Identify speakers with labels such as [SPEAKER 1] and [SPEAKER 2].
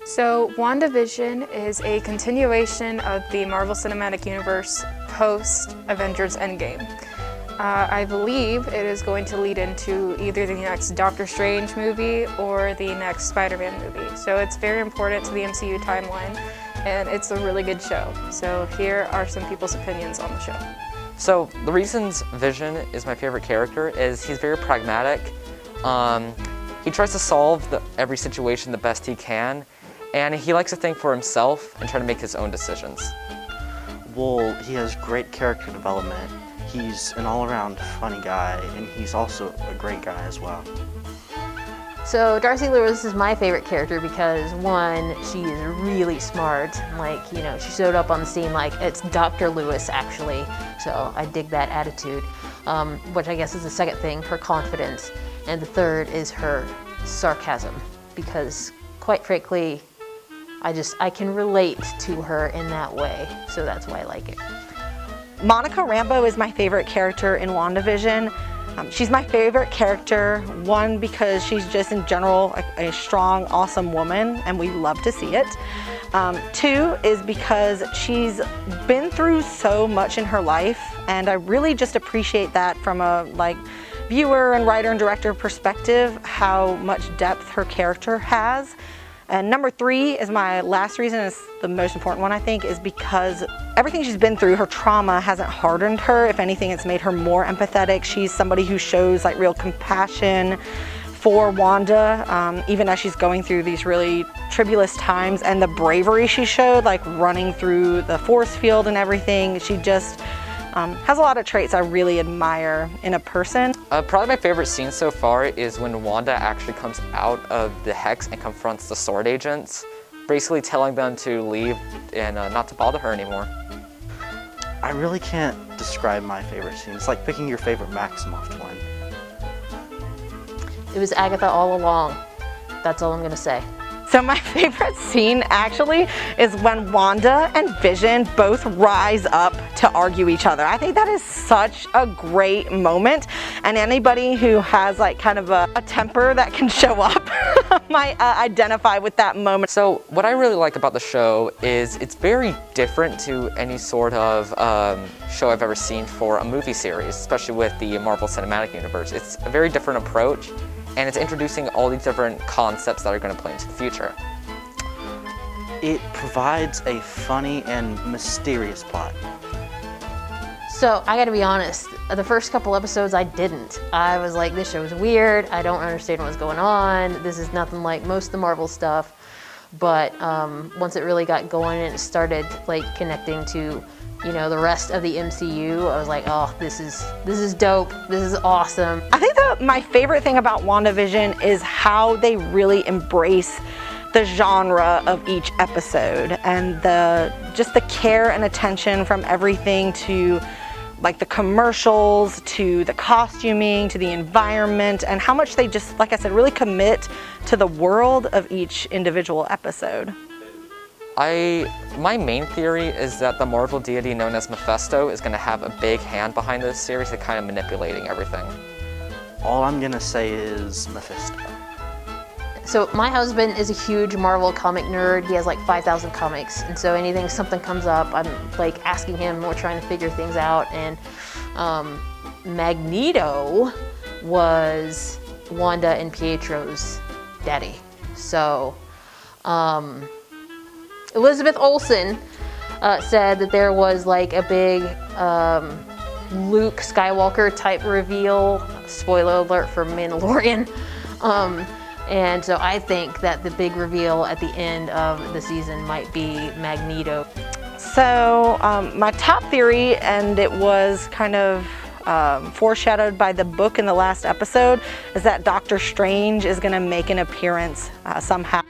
[SPEAKER 1] So WandaVision is a continuation of the Marvel Cinematic Universe post-Avengers Endgame. I believe it is going to lead into either the next Doctor Strange movie or the next Spider-Man movie. So it's very important to the MCU timeline, and it's a really good show. So here are some people's opinions on the show.
[SPEAKER 2] So the reasons Vision is my favorite character is he's very pragmatic. He tries to solve every situation the best he can, and he likes to think for himself and try to make his own decisions.
[SPEAKER 3] Well, he has great character development. He's an all-around funny guy, and he's also a great guy as well.
[SPEAKER 4] So Darcy Lewis is my favorite character because, one, she is really smart. Like, you know, she showed up on the scene like it's Dr. Lewis, actually. So I dig that attitude, which I guess is the second thing, her confidence. And the third is her sarcasm, because, quite frankly, I can relate to her in that way. So that's why I like it.
[SPEAKER 5] Monica Rambeau is my favorite character in WandaVision. She's my favorite character, one, because she's just in general a strong, awesome woman, and we love to see it. Two is because she's been through so much in her life, and I really just appreciate that from a viewer and writer and director perspective, how much depth her character has. And number three is my last reason, is the most important one I think, is because everything she's been through, her trauma hasn't hardened her. If anything, it's made her more empathetic. She's somebody who shows real compassion for Wanda, even as she's going through these really tribulous times, and the bravery she showed, running through the force field and everything. She just has a lot of traits I really admire in a person.
[SPEAKER 2] Probably my favorite scene so far is when Wanda actually comes out of the Hex and confronts the Sword Agents, basically telling them to leave and not to bother her anymore.
[SPEAKER 3] I really can't describe my favorite scene. It's like picking your favorite Maximoff twin.
[SPEAKER 4] It was Agatha all along. That's all I'm gonna say.
[SPEAKER 5] So my favorite scene actually is when Wanda and Vision both rise up to argue each other. I think that is such a great moment, and anybody who has kind of a temper that can show up might identify with that moment.
[SPEAKER 2] So what I really like about the show is it's very different to any sort of show I've ever seen for a movie series, especially with the Marvel Cinematic Universe. It's a very different approach, and it's introducing all these different concepts that are going to play into the future.
[SPEAKER 3] It provides a funny and mysterious plot.
[SPEAKER 4] So I gotta be honest, the first couple episodes I didn't. I was like, this show is weird, I don't understand what's going on, this is nothing like most of the Marvel stuff. But once it really got going and it started connecting to the rest of the MCU, I was like, oh, this is dope, this is awesome.
[SPEAKER 5] I think that my favorite thing about WandaVision is how they really embrace the genre of each episode, and just the care and attention from everything to the commercials, to the costuming, to the environment, and how much they just, like I said, really commit to the world of each individual episode.
[SPEAKER 2] My main theory is that the Marvel deity known as Mephisto is going to have a big hand behind this series and kind of manipulating everything.
[SPEAKER 3] All I'm going to say is Mephisto.
[SPEAKER 4] So my husband is a huge Marvel comic nerd. He has 5,000 comics, and so something comes up, I'm asking him, we're trying to figure things out, and Magneto was Wanda and Pietro's daddy. So Elizabeth Olsen said that there was a big Luke Skywalker type reveal. Spoiler alert for Mandalorian. And so I think that the big reveal at the end of the season might be Magneto.
[SPEAKER 5] So my top theory, and it was kind of foreshadowed by the book in the last episode, is that Doctor Strange is going to make an appearance somehow.